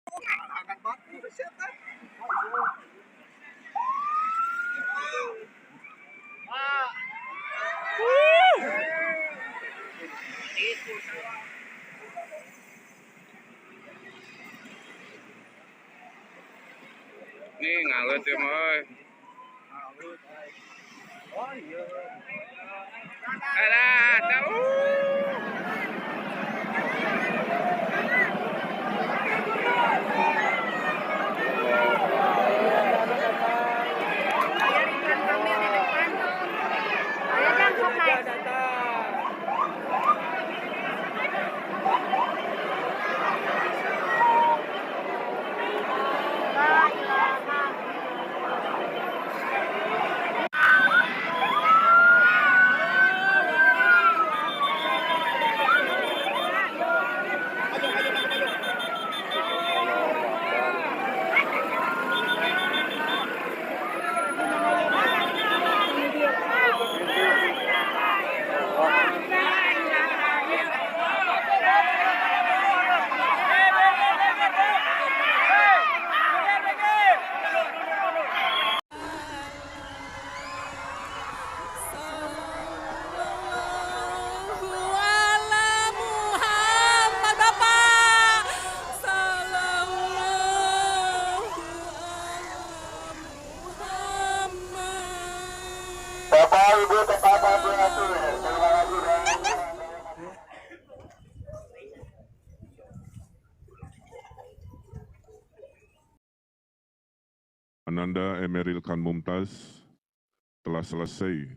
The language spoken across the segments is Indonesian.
Angkat batu setan. Nih ngalut ya moy. Oh iya. Alah, tahu. Bapak Ibu tetap beratur ya. Terima kasih. Ananda Emeril Khan Mumtaz telah selesai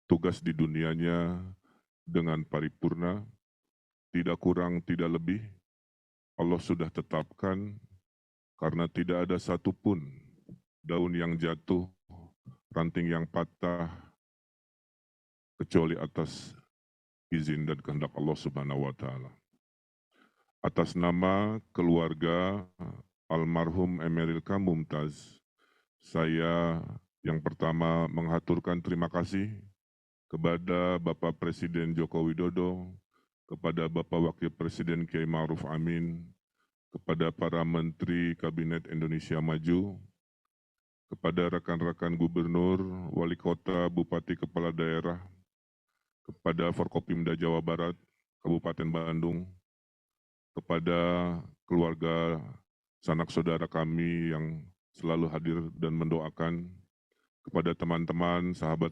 tugas di dunianya dengan paripurna, tidak kurang, tidak lebih. Allah sudah tetapkan karena tidak ada satupun daun yang jatuh, ranting yang patah, kecuali atas izin dan kehendak Allah Subhanahu wa Ta'ala. Atas nama keluarga almarhum Emeril Khan Mumtaz, saya yang pertama menghaturkan terima kasih kepada Bapak Presiden Joko Widodo, kepada Bapak Wakil Presiden Kiai Ma'ruf Amin, kepada para Menteri Kabinet Indonesia Maju, kepada rekan-rekan gubernur, wali kota, bupati, kepala daerah, kepada Forkopimda Jawa Barat, Kabupaten Bandung, kepada keluarga sanak saudara kami yang selalu hadir dan mendoakan, kepada teman-teman, sahabat